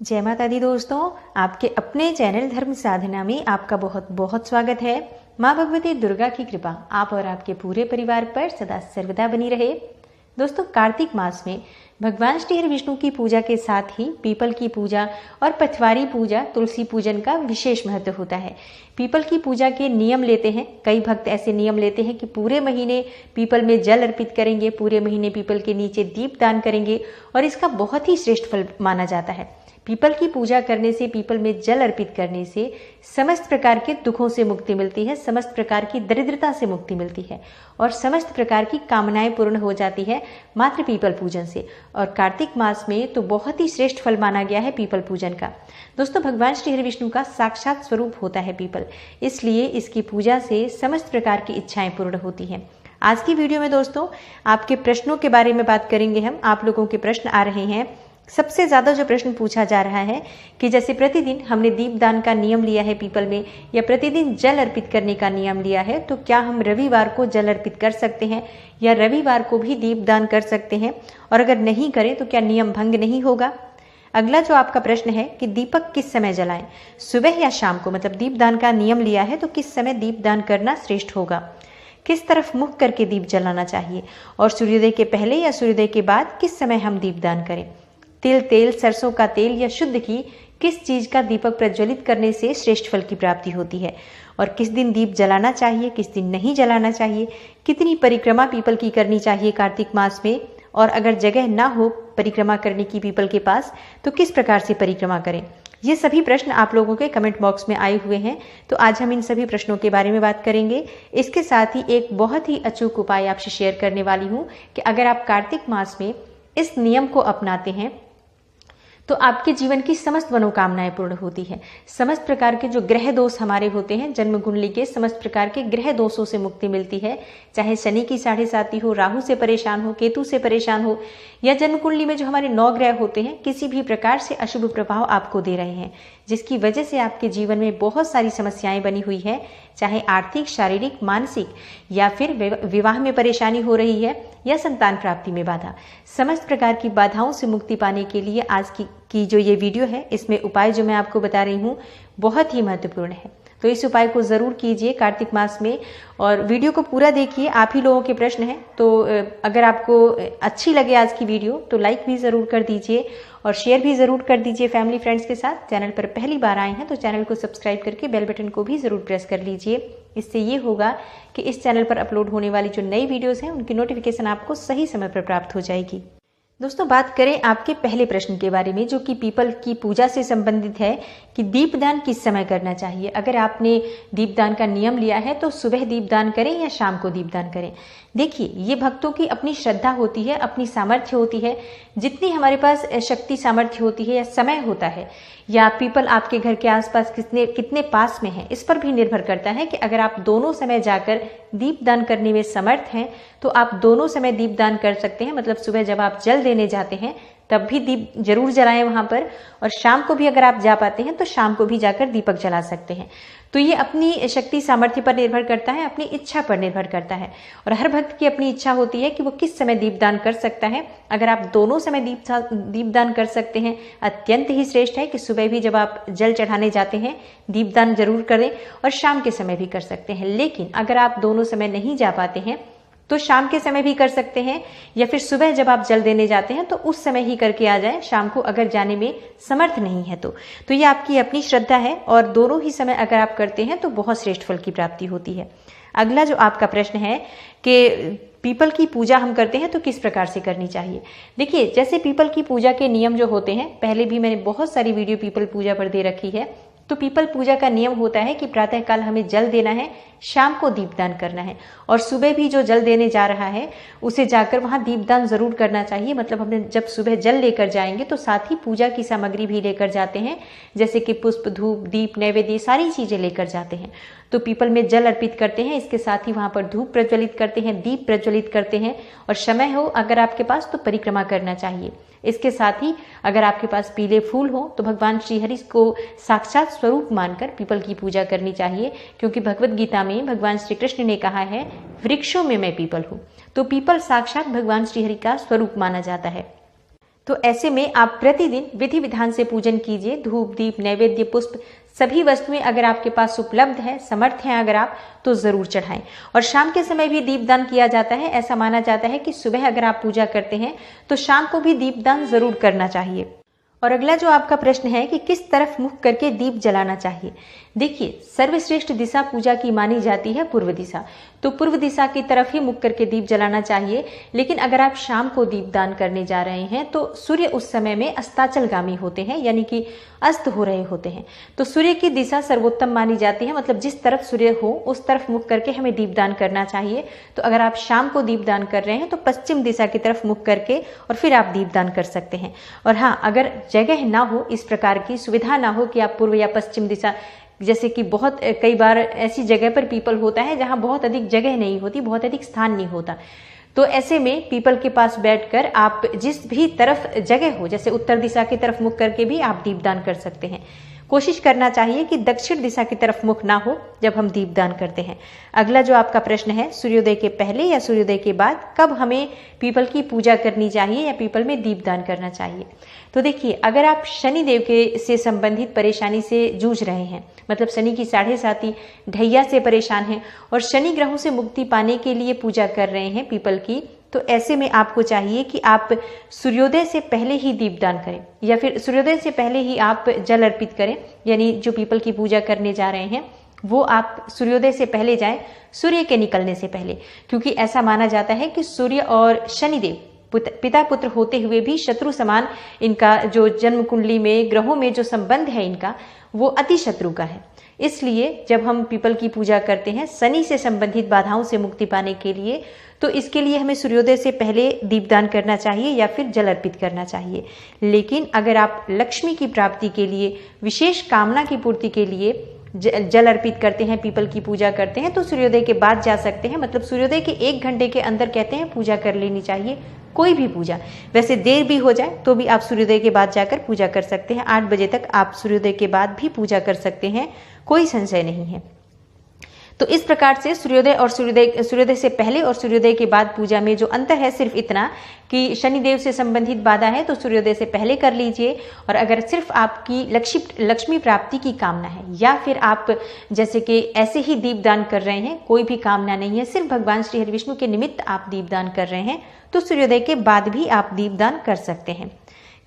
जय माता दी दोस्तों, आपके अपने चैनल धर्म साधना में आपका बहुत बहुत स्वागत है। माँ भगवती दुर्गा की कृपा आप और आपके पूरे परिवार पर सदा सर्वदा बनी रहे। दोस्तों, कार्तिक मास में भगवान श्री हरि विष्णु की पूजा के साथ ही पीपल की पूजा और पथवारी पूजा, तुलसी पूजन का विशेष महत्व होता है। पीपल की पूजा के नियम लेते हैं। कई भक्त ऐसे नियम लेते हैं कि पूरे महीने पीपल में जल अर्पित करेंगे, पूरे महीने पीपल के नीचे दीप दान करेंगे और इसका बहुत ही श्रेष्ठ फल माना जाता है। पीपल की पूजा करने से, पीपल में जल अर्पित करने से समस्त प्रकार के दुखों से मुक्ति मिलती है, समस्त प्रकार की दरिद्रता से मुक्ति मिलती है और समस्त प्रकार की कामनाएं पूर्ण हो जाती है मात्र पीपल पूजन से। और कार्तिक मास में तो बहुत ही श्रेष्ठ फल माना गया है पीपल पूजन का। दोस्तों, भगवान श्री हरि विष्णु का साक्षात स्वरूप होता है पीपल, इसलिए इसकी पूजा से समस्त प्रकार की इच्छाएं पूर्ण होती हैं। आज की वीडियो में दोस्तों आपके प्रश्नों के बारे में बात करेंगे हम। आप लोगों के प्रश्न आ रहे हैं। सबसे ज़्यादा जो प्रश्न पूछा जा रहा है कि जैसे प्रतिदिन हमने दीपदान का नियम लिया है पीपल में, या प्रतिदिन जल अर्पित करने का नियम लिया है, तो क्या हम रविवार को जल अर्पित कर सकते हैं या रविवार को भी दीपदान कर सकते हैं, और अगर नहीं करें तो क्या नियम भंग नहीं होगा। अगला जो आपका प्रश्न है कि दीपक किस समय जलाएं, सुबह या शाम को, मतलब दीपदान का नियम लिया है तो किस समय दीपदान करना श्रेष्ठ होगा, किस तरफ मुख करके दीप जलाना चाहिए, और सूर्योदय के पहले या सूर्योदय के बाद किस समय हम दीपदान करें। तिल तेल, सरसों का तेल या शुद्ध घी, किस चीज का दीपक प्रज्वलित करने से श्रेष्ठ फल की प्राप्ति होती है, और किस दिन दीप जलाना चाहिए, किस दिन नहीं जलाना चाहिए, कितनी परिक्रमा पीपल की करनी चाहिए कार्तिक मास में, और अगर जगह ना हो परिक्रमा करने की पीपल के पास तो किस प्रकार से परिक्रमा करें। ये सभी प्रश्न आप लोगों के कमेंट बॉक्स में आए हुए हैं, तो आज हम इन सभी प्रश्नों के बारे में बात करेंगे। इसके साथ ही एक बहुत ही अचूक उपाय आपसे शेयर करने वाली हूँ कि अगर आप कार्तिक मास में इस नियम को अपनाते हैं तो आपके जीवन की समस्त मनोकामनाएं पूर्ण होती है। समस्त प्रकार के जो ग्रह दोष हमारे होते हैं, जन्म कुंडली के समस्त प्रकार के ग्रह दोषों से मुक्ति मिलती है। चाहे शनि की 7.5 हो, राहु से परेशान हो, केतु से परेशान हो, या जन्म कुंडली में जो हमारे 9 ग्रह होते हैं किसी भी प्रकार से अशुभ प्रभाव आपको दे रहे हैं, जिसकी वजह से आपके जीवन में बहुत सारी समस्याएं बनी हुई है, चाहे आर्थिक, शारीरिक, मानसिक, या फिर विवाह में परेशानी हो रही है या संतान प्राप्ति में बाधा। समस्त प्रकार की बाधाओं से मुक्ति पाने के लिए आज की जो ये वीडियो है, इसमें उपाय जो मैं आपको बता रही हूँ बहुत ही महत्वपूर्ण है। तो इस उपाय को ज़रूर कीजिए कार्तिक मास में, और वीडियो को पूरा देखिए। आप ही लोगों के प्रश्न हैं, तो अगर आपको अच्छी लगे आज की वीडियो तो लाइक भी ज़रूर कर दीजिए और शेयर भी ज़रूर कर दीजिए फैमिली फ्रेंड्स के साथ। चैनल पर पहली बार आए हैं तो चैनल को सब्सक्राइब करके बेल बटन को भी ज़रूर प्रेस कर लीजिए। इससे ये होगा कि इस चैनल पर अपलोड होने वाली जो नई वीडियोज़ हैं उनकी नोटिफिकेशन आपको सही समय पर प्राप्त हो जाएगी। दोस्तों, बात करें आपके पहले प्रश्न के बारे में, जो कि पीपल की पूजा से संबंधित है कि दीपदान किस समय करना चाहिए। अगर आपने दीपदान का नियम लिया है तो सुबह दीपदान करें या शाम को दीपदान करें। देखिए, ये भक्तों की अपनी श्रद्धा होती है, अपनी सामर्थ्य होती है। जितनी हमारे पास शक्ति सामर्थ्य होती है या समय होता है, या पीपल आपके घर के आसपास कितने पास में है, इस पर भी निर्भर करता है कि अगर आप दोनों समय जाकर दीपदान करने में समर्थ हैं तो आप दोनों समय दीपदान कर सकते हैं। मतलब सुबह जब आप जल देने जाते हैं तब भी दीप जरूर जलाएं वहां पर, और शाम को भी अगर आप जा पाते हैं तो शाम को भी जाकर दीपक जला सकते हैं। तो ये अपनी शक्ति सामर्थ्य पर निर्भर करता है, अपनी इच्छा पर निर्भर करता है, और हर भक्त की अपनी इच्छा होती है कि वो किस समय दीपदान कर सकता है। अगर आप दोनों समय दीपदान कर सकते हैं, अत्यंत ही श्रेष्ठ है कि सुबह भी जब आप जल चढ़ाने जाते हैं दीपदान जरूर करें, और शाम के समय भी कर सकते हैं। लेकिन अगर आप दोनों समय नहीं जा पाते हैं तो शाम के समय भी कर सकते हैं, या फिर सुबह जब आप जल देने जाते हैं तो उस समय ही करके आ जाएं, शाम को अगर जाने में समर्थ नहीं है तो ये आपकी अपनी श्रद्धा है, और दोनों ही समय अगर आप करते हैं तो बहुत श्रेष्ठ फल की प्राप्ति होती है। अगला जो आपका प्रश्न है कि पीपल की पूजा हम करते हैं तो किस प्रकार से करनी चाहिए। देखिए, जैसे पीपल की पूजा के नियम जो होते हैं, पहले भी मैंने बहुत सारी वीडियो पीपल पूजा पर दे रखी है। तो पीपल पूजा का नियम होता है कि प्रातःकाल हमें जल देना है, शाम को दीपदान करना है, और सुबह भी जो जल देने जा रहा है उसे जाकर वहां दीपदान जरूर करना चाहिए। मतलब हमने जब सुबह जल लेकर जाएंगे तो साथ ही पूजा की सामग्री भी लेकर जाते हैं, जैसे कि पुष्प, धूप, दीप, नैवेद्य, सारी चीजें लेकर जाते हैं। तो पीपल में जल अर्पित करते हैं, इसके साथ ही वहां पर धूप प्रज्वलित करते हैं, दीप प्रज्वलित करते हैं, और समय हो अगर आपके पास तो परिक्रमा करना चाहिए। इसके साथ ही अगर आपके पास पीले फूल हो तो भगवान श्री हरि को साक्षात स्वरूप मानकर पीपल की पूजा करनी चाहिए, क्योंकि भगवत गीता में भगवान श्री कृष्ण ने कहा है, वृक्षों में मैं पीपल हूँ। तो पीपल साक्षात भगवान श्री हरि का स्वरूप माना जाता है। तो ऐसे में आप प्रतिदिन विधि विधान से पूजन कीजिए। धूप, दीप, नैवेद्य, पुष्प सभी वस्तुएं अगर आपके पास उपलब्ध है, समर्थ हैं अगर आप, तो जरूर चढ़ाएं। और शाम के समय भी दीपदान किया जाता है। ऐसा माना जाता है कि सुबह अगर आप पूजा करते हैं तो शाम को भी दीपदान जरूर करना चाहिए। और अगला जो आपका प्रश्न है कि किस तरफ मुख करके दीप जलाना चाहिए। देखिए, सर्वश्रेष्ठ दिशा पूजा की मानी जाती है पूर्व दिशा, तो पूर्व दिशा की तरफ ही मुख करके दीप जलाना चाहिए। लेकिन अगर आप शाम को दीपदान करने जा रहे हैं तो सूर्य उस समय में अस्ताचलगामी होते हैं, यानी कि अस्त हो रहे होते हैं। तो सूर्य की दिशा सर्वोत्तम मानी जाती है, मतलब जिस तरफ सूर्य हो उस तरफ मुख करके हमें दीपदान करना चाहिए। तो अगर आप शाम को दीपदान कर रहे हैं तो पश्चिम दिशा की तरफ मुख करके और फिर आप दीपदान कर सकते हैं। और हाँ, अगर जगह ना हो, इस प्रकार की सुविधा ना हो कि आप पूर्व या पश्चिम दिशा, जैसे कि बहुत कई बार ऐसी जगह पर पीपल होता है जहां बहुत अधिक जगह नहीं होती, बहुत अधिक स्थान नहीं होता, तो ऐसे में पीपल के पास बैठकर आप जिस भी तरफ जगह हो, जैसे उत्तर दिशा की तरफ मुख करके भी आप दीपदान कर सकते हैं। कोशिश करना चाहिए कि दक्षिण दिशा की तरफ मुख ना हो जब हम दीपदान करते हैं। अगला जो आपका प्रश्न है, सूर्योदय के पहले या सूर्योदय के बाद कब हमें पीपल की पूजा करनी चाहिए या पीपल में दीपदान करना चाहिए। तो देखिए, अगर आप शनिदेव के से संबंधित परेशानी से जूझ रहे हैं, मतलब शनि की 7.5 ढैया से परेशान हैं और शनि ग्रहों से मुक्ति पाने के लिए पूजा कर रहे हैं पीपल की, तो ऐसे में आपको चाहिए कि आप सूर्योदय से पहले ही दीपदान करें या फिर सूर्योदय से पहले ही आप जल अर्पित करें। यानी जो पीपल की पूजा करने जा रहे हैं वो आप सूर्योदय से पहले जाएं, सूर्य के निकलने से पहले, क्योंकि ऐसा माना जाता है कि सूर्य और शनिदेव पिता पुत्र होते हुए भी शत्रु समान इनका जो जन्म कुंडली में ग्रहों में जो संबंध है इनका, वो अति शत्रु का है। इसलिए जब हम पीपल की पूजा करते हैं शनि से संबंधित बाधाओं से मुक्ति पाने के लिए, तो इसके लिए हमें सूर्योदय से पहले दीपदान करना चाहिए या फिर जल अर्पित करना चाहिए। लेकिन अगर आप लक्ष्मी की प्राप्ति के लिए, विशेष कामना की पूर्ति के लिए जल अर्पित करते हैं, पीपल की पूजा करते हैं, तो सूर्योदय के बाद जा सकते हैं। मतलब सूर्योदय के 1 घंटे के अंदर कहते हैं पूजा कर लेनी चाहिए, कोई भी पूजा। वैसे देर भी हो जाए तो भी आप सूर्योदय के बाद जाकर पूजा कर सकते हैं। 8 बजे तक आप सूर्योदय के बाद भी पूजा कर सकते हैं, कोई संशय नहीं है। तो इस प्रकार से सूर्योदय और सूर्योदय से पहले और सूर्योदय के बाद पूजा में जो अंतर है सिर्फ इतना कि शनिदेव से संबंधित बाधा है तो सूर्योदय से पहले कर लीजिए। और अगर सिर्फ आपकी लक्ष्मी प्राप्ति की कामना है या फिर आप जैसे कि ऐसे ही दीपदान कर रहे हैं, कोई भी कामना नहीं है, सिर्फ भगवान श्री हरि विष्णु के निमित्त आप दीपदान कर रहे हैं, तो सूर्योदय के बाद भी आप दीपदान कर सकते हैं।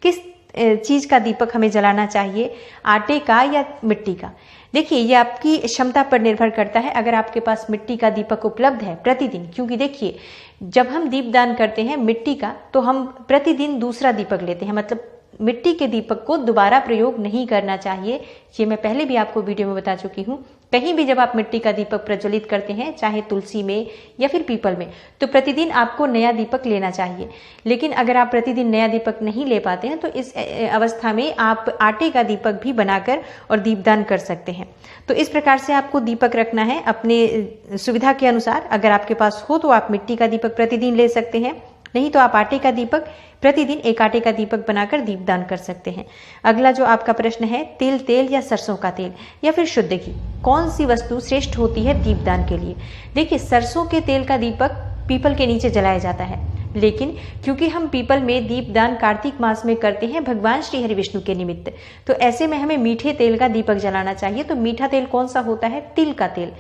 किस चीज का दीपक हमें जलाना चाहिए, आटे का या मिट्टी का? देखिए, ये आपकी क्षमता पर निर्भर करता है। अगर आपके पास मिट्टी का दीपक उपलब्ध है प्रतिदिन, क्योंकि देखिए जब हम दीपदान करते हैं मिट्टी का तो हम प्रतिदिन दूसरा दीपक लेते हैं, मतलब मिट्टी के दीपक को दोबारा प्रयोग नहीं करना चाहिए। ये मैं पहले भी आपको वीडियो में बता चुकी हूँ। कहीं भी जब आप मिट्टी का दीपक प्रज्वलित करते हैं, चाहे तुलसी में या फिर पीपल में, तो प्रतिदिन आपको नया दीपक लेना चाहिए। लेकिन अगर आप प्रतिदिन नया दीपक नहीं ले पाते हैं तो इस अवस्था में आप आटे का दीपक भी बनाकर और दीपदान कर सकते हैं। तो इस प्रकार से आपको दीपक रखना है अपने सुविधा के अनुसार। अगर आपके पास हो तो आप मिट्टी का दीपक प्रतिदिन ले सकते हैं, नहीं तो आप आटे का दीपक प्रतिदिन एक आटे का दीपक बनाकर दीपदान कर सकते हैं। अगला जो आपका प्रश्न है, तिल तेल या सरसों का तेल या फिर शुद्ध घी, कौन सी वस्तु श्रेष्ठ होती है दीपदान के लिए? देखिए, सरसों के तेल का दीपक पीपल के नीचे जलाया जाता है, लेकिन क्योंकि हम पीपल में दीपदान कार्तिक मास में करते हैं भगवान श्री हरि विष्णु के निमित्त, तो ऐसे में हमें मीठे तेल का दीपक जलाना चाहिए। तो मीठा तेल कौन सा होता है? तिल का तेल।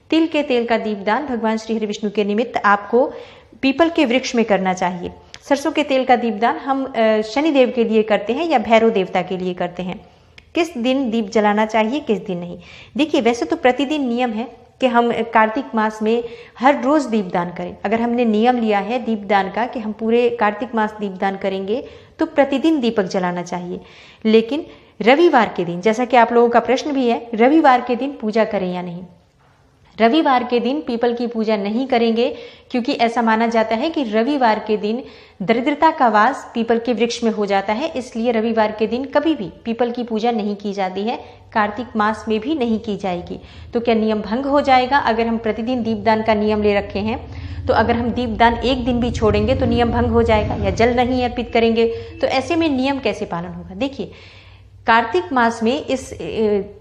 तिल के तेल का दीपदान भगवान श्री हरि विष्णु के निमित्त आपको पीपल के वृक्ष में करना चाहिए। सरसों के तेल का दीपदान हम शनिदेव के लिए करते हैं या भैरव देवता के लिए करते हैं। किस दिन दीप जलाना चाहिए, किस दिन नहीं? देखिए, वैसे तो प्रतिदिन नियम है कि हम कार्तिक मास में हर रोज दीपदान करें। अगर हमने नियम लिया है दीपदान का कि हम पूरे कार्तिक मास दीपदान करेंगे तो प्रतिदिन दीपक जलाना चाहिए। लेकिन रविवार के दिन, जैसा कि आप लोगों का प्रश्न भी है, रविवार के दिन पूजा करें या नहीं? रविवार के दिन पीपल की पूजा नहीं करेंगे, क्योंकि ऐसा माना जाता है कि रविवार के दिन दरिद्रता का वास पीपल के वृक्ष में हो जाता है। इसलिए रविवार के दिन कभी भी पीपल की पूजा नहीं की जाती है, कार्तिक मास में भी नहीं की जाएगी। तो क्या नियम भंग हो जाएगा अगर हम प्रतिदिन दीपदान का नियम ले रखे हैं? तो अगर हम दीपदान एक दिन भी छोड़ेंगे तो नियम भंग हो जाएगा, या जल नहीं अर्पित करेंगे तो ऐसे में नियम कैसे पालन होगा? देखिए, कार्तिक मास में इस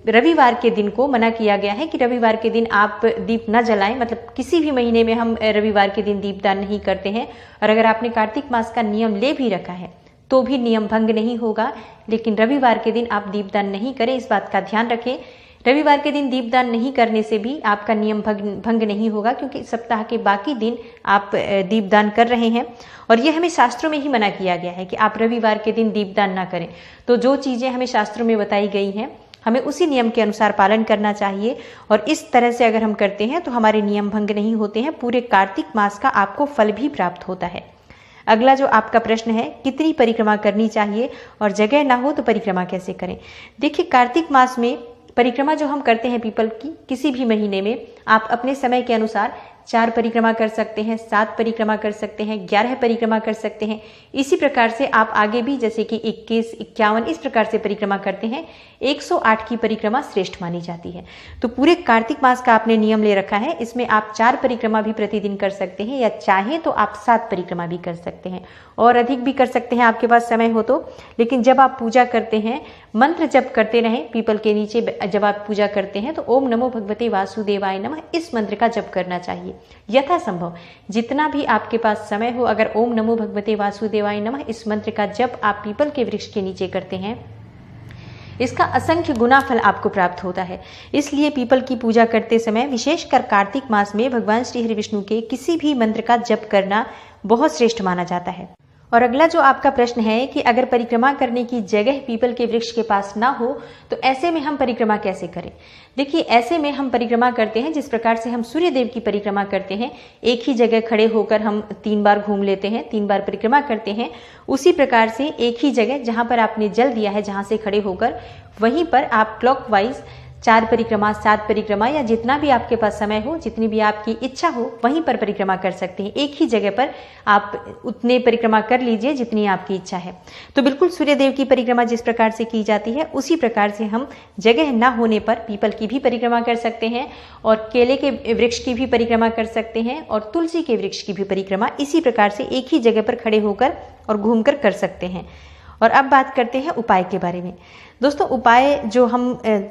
रविवार के दिन को मना किया गया है कि रविवार के दिन आप दीप न जलाएं। मतलब किसी भी महीने में हम रविवार के दिन दीपदान नहीं करते हैं। और अगर आपने कार्तिक मास का नियम ले भी रखा है तो भी नियम भंग नहीं होगा। लेकिन रविवार के दिन आप दीपदान नहीं करें, इस बात का ध्यान रखें। रविवार के दिन दीपदान नहीं करने से भी आपका नियम भंग नहीं होगा, क्योंकि सप्ताह के बाकी दिन आप दीपदान कर रहे हैं और यह हमें शास्त्रों में ही मना किया गया है कि आप रविवार के दिन दीपदान ना करें। तो जो चीज़ें हमें शास्त्रों में बताई गई हैं हमें उसी नियम के अनुसार पालन करना चाहिए और इस तरह से अगर हम करते हैं तो हमारे नियम भंग नहीं होते हैं। पूरे कार्तिक मास का आपको फल भी प्राप्त होता है। अगला जो आपका प्रश्न है, कितनी परिक्रमा करनी चाहिए और जगह ना हो तो परिक्रमा कैसे करें। देखिए, कार्तिक मास में परिक्रमा जो हम करते हैं पीपल की, किसी भी महीने में आप अपने समय के अनुसार 4 परिक्रमा कर सकते हैं, 7 परिक्रमा कर सकते हैं, 11 परिक्रमा कर सकते हैं। इसी प्रकार से आप आगे भी जैसे कि 21, 51 इस प्रकार से परिक्रमा करते हैं। 108 की परिक्रमा श्रेष्ठ मानी जाती है। तो पूरे कार्तिक मास का आपने नियम ले रखा है, इसमें आप 4 परिक्रमा भी प्रतिदिन कर सकते हैं या चाहें तो आप 7 परिक्रमा भी कर सकते हैं और अधिक भी कर सकते हैं आपके पास समय हो तो। लेकिन जब आप पूजा करते हैं मंत्र जप करते रहें। पीपल के नीचे जब आप पूजा करते हैं तो ओम नमो भगवते वासुदेवाय नमः इस मंत्र का जप करना चाहिए यथासंभव। जितना भी आपके पास समय हो, अगर ओम नमो भगवते वासुदेवाय नमः इस मंत्र का जप आप पीपल के वृक्ष के नीचे करते हैं, इसका असंख्य गुना फल आपको प्राप्त होता है। इसलिए पीपल की पूजा करते समय विशेषकर कार्तिक मास में भगवान श्री हरि विष्णु के किसी भी मंत्र का जप करना बहुत श्रेष्ठ माना जाता है। और अगला जो आपका प्रश्न है कि अगर परिक्रमा करने की जगह पीपल के वृक्ष के पास ना हो तो ऐसे में हम परिक्रमा कैसे करें। देखिए, ऐसे में हम परिक्रमा करते हैं जिस प्रकार से हम सूर्य देव की परिक्रमा करते हैं। एक ही जगह खड़े होकर हम 3 बार घूम लेते हैं, 3 बार परिक्रमा करते हैं। उसी प्रकार से एक ही जगह जहां पर आपने जल दिया है, जहां से खड़े होकर वहीं पर आप क्लॉकवाइज 4 परिक्रमा, 7 परिक्रमा या जितना भी आपके पास समय हो, जितनी भी आपकी इच्छा हो वहीं पर परिक्रमा कर सकते हैं। एक ही जगह पर आप उतने परिक्रमा कर लीजिए जितनी आपकी इच्छा है। तो बिल्कुल सूर्य देव की परिक्रमा जिस प्रकार से की जाती है उसी प्रकार से हम जगह ना होने पर पीपल की भी परिक्रमा कर सकते हैं और केले के वृक्ष की भी परिक्रमा कर सकते हैं और तुलसी के वृक्ष की भी परिक्रमा इसी प्रकार से एक ही जगह पर खड़े होकर और घूमकर कर सकते हैं। और अब बात करते हैं उपाय के बारे में। दोस्तों, उपाय जो हम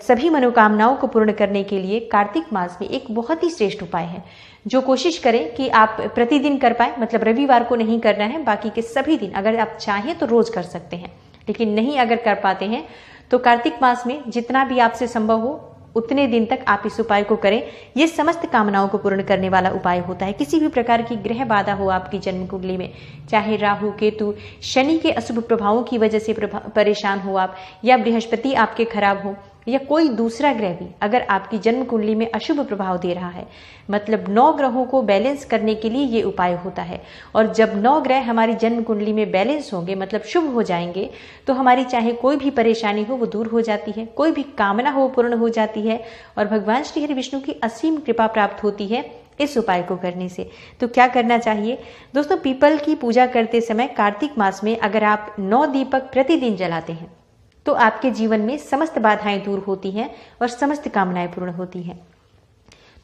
सभी मनोकामनाओं को पूर्ण करने के लिए कार्तिक मास में एक बहुत ही श्रेष्ठ उपाय है, जो कोशिश करें कि आप प्रतिदिन कर पाए। मतलब रविवार को नहीं करना है, बाकी के सभी दिन अगर आप चाहें तो रोज कर सकते हैं। लेकिन नहीं अगर कर पाते हैं तो कार्तिक मास में जितना भी आपसे संभव हो उतने दिन तक आप इस उपाय को करें। ये समस्त कामनाओं को पूर्ण करने वाला उपाय होता है। किसी भी प्रकार की ग्रह बाधा हो आपकी जन्म कुंडली में, चाहे राहु केतु शनि के अशुभ प्रभावों की वजह से परेशान हो आप, या बृहस्पति आपके खराब हो, या कोई दूसरा ग्रह भी अगर आपकी जन्म कुंडली में अशुभ प्रभाव दे रहा है, मतलब 9 ग्रहों को बैलेंस करने के लिए ये उपाय होता है। और जब 9 ग्रह हमारी जन्म कुंडली में बैलेंस होंगे, मतलब शुभ हो जाएंगे, तो हमारी चाहे कोई भी परेशानी हो वो दूर हो जाती है, कोई भी कामना हो पूर्ण हो जाती है और भगवान श्री हरि विष्णु की असीम कृपा प्राप्त होती है इस उपाय को करने से। तो क्या करना चाहिए दोस्तों, पीपल की पूजा करते समय कार्तिक मास में अगर आप 9 दीपक प्रतिदिन जलाते हैं तो आपके जीवन में समस्त बाधाएं दूर होती हैं और समस्त कामनाएं पूर्ण होती हैं।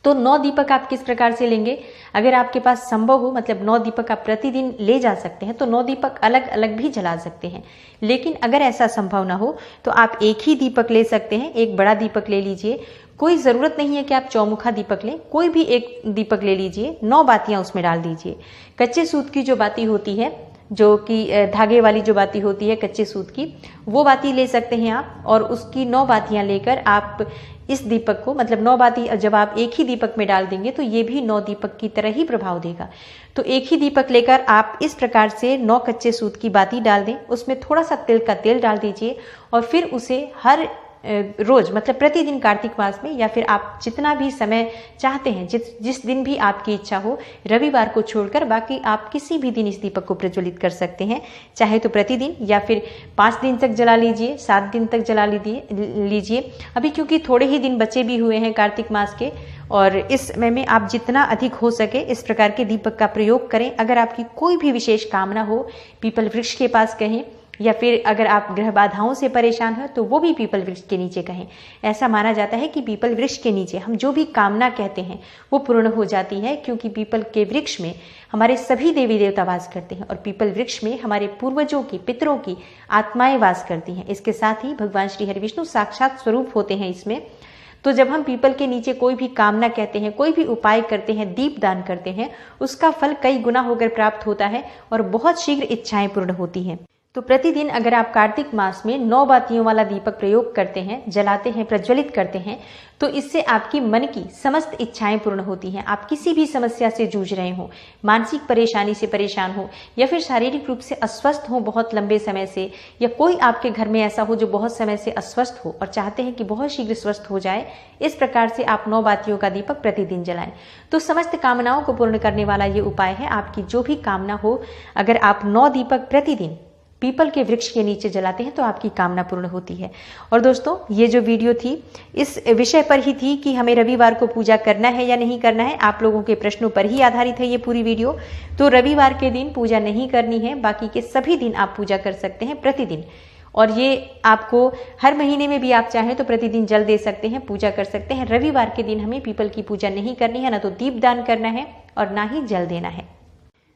तो 9 दीपक आप किस प्रकार से लेंगे, अगर आपके पास संभव हो, मतलब 9 दीपक आप प्रतिदिन ले जा सकते हैं तो 9 दीपक अलग अलग भी जला सकते हैं। लेकिन अगर ऐसा संभव ना हो तो आप एक ही दीपक ले सकते हैं, एक बड़ा दीपक ले लीजिए। कोई ज़रूरत नहीं है कि आप चौमुखा दीपक लें, कोई भी एक दीपक ले लीजिए, 9 बातियां उसमें डाल दीजिए। कच्चे सूत की जो बाती होती है, जो कि धागे वाली जो बाती होती है कच्चे सूत की, वो बाती ले सकते हैं आप और उसकी 9 बातियां लेकर आप इस दीपक को, मतलब 9 बाती जब आप एक ही दीपक में डाल देंगे तो ये भी 9 दीपक की तरह ही प्रभाव देगा। तो एक ही दीपक लेकर आप इस प्रकार से 9 कच्चे सूत की बाती डाल दें, उसमें थोड़ा सा तिल का तेल डाल दीजिए और फिर उसे हर रोज, मतलब प्रतिदिन कार्तिक मास में, या फिर आप जितना भी समय चाहते हैं, जिस दिन भी आपकी इच्छा हो, रविवार को छोड़कर बाकी आप किसी भी दिन इस दीपक को प्रज्वलित कर सकते हैं। चाहे तो प्रतिदिन या फिर 5 दिन तक जला लीजिए, 7 दिन तक जला लीजिए। अभी क्योंकि थोड़े ही दिन बचे भी हुए हैं कार्तिक मास के, और इस समय में आप जितना अधिक हो सके इस प्रकार के दीपक का प्रयोग करें। अगर आपकी कोई भी विशेष कामना हो, पीपल वृक्ष के पास कहें, या फिर अगर आप ग्रह बाधाओं से परेशान हैं तो वो भी पीपल वृक्ष के नीचे कहें। ऐसा माना जाता है कि पीपल वृक्ष के नीचे हम जो भी कामना कहते हैं वो पूर्ण हो जाती है, क्योंकि पीपल के वृक्ष में हमारे सभी देवी देवता वास करते हैं और पीपल वृक्ष में हमारे पूर्वजों की, पितरों की आत्माएं वास करती हैं। इसके साथ ही भगवान श्री हरि विष्णु साक्षात स्वरूप होते हैं इसमें। तो जब हम पीपल के नीचे कोई भी कामना कहते हैं, कोई भी उपाय करते हैं, दीप दान करते हैं, उसका फल कई गुना होकर प्राप्त होता है और बहुत शीघ्र इच्छाएं पूर्ण होती हैं। तो प्रतिदिन अगर आप कार्तिक मास में 9 बातियों वाला दीपक प्रयोग करते हैं, जलाते हैं, प्रज्वलित करते हैं, तो इससे आपकी मन की समस्त इच्छाएं पूर्ण होती हैं। आप किसी भी समस्या से जूझ रहे हो, मानसिक परेशानी से परेशान हो या फिर शारीरिक रूप से अस्वस्थ हो बहुत लंबे समय से, या कोई आपके घर में ऐसा हो जो बहुत समय से अस्वस्थ हो और चाहते हैं कि बहुत शीघ्र स्वस्थ हो जाए, इस प्रकार से आप 9 बातियों का दीपक प्रतिदिन जलाएं। तो समस्त कामनाओं को पूर्ण करने वाला ये उपाय है। आपकी जो भी कामना हो, अगर आप 9 दीपक प्रतिदिन पीपल के वृक्ष के नीचे जलाते हैं तो आपकी कामना पूर्ण होती है। और दोस्तों, ये जो वीडियो थी इस विषय पर ही थी कि हमें रविवार को पूजा करना है या नहीं करना है। आप लोगों के प्रश्नों पर ही आधारित है ये पूरी वीडियो। तो रविवार के दिन पूजा नहीं करनी है, बाकी के सभी दिन आप पूजा कर सकते हैं प्रतिदिन। और ये आपको हर महीने में भी आप चाहें तो प्रतिदिन जल दे सकते हैं, पूजा कर सकते हैं। रविवार के दिन हमें पीपल की पूजा नहीं करनी है, ना तो दीपदान करना है और ना ही जल देना है।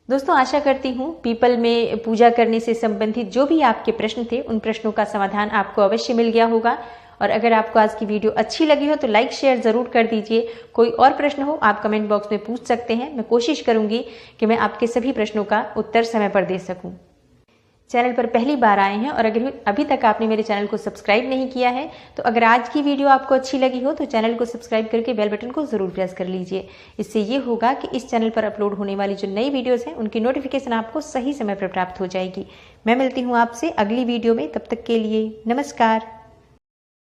दोस्तों, आशा करती हूँ पीपल में पूजा करने से संबंधित जो भी आपके प्रश्न थे, उन प्रश्नों का समाधान आपको अवश्य मिल गया होगा। और अगर आपको आज की वीडियो अच्छी लगी हो तो लाइक शेयर जरूर कर दीजिए। कोई और प्रश्न हो आप कमेंट बॉक्स में पूछ सकते हैं। मैं कोशिश करूंगी कि मैं आपके सभी प्रश्नों का उत्तर समय पर दे सकूं। चैनल पर पहली बार आए हैं और अगर अभी तक आपने मेरे चैनल को सब्सक्राइब नहीं किया है, तो अगर आज की वीडियो आपको अच्छी लगी हो तो चैनल को सब्सक्राइब करके बेल बटन को जरूर प्रेस कर लीजिए। इससे ये होगा कि इस चैनल पर अपलोड होने वाली जो नई वीडियोस हैं उनकी नोटिफिकेशन आपको सही समय पर प्राप्त हो जाएगी। मैं मिलती हूँ आपसे अगली वीडियो में, तब तक के लिए नमस्कार।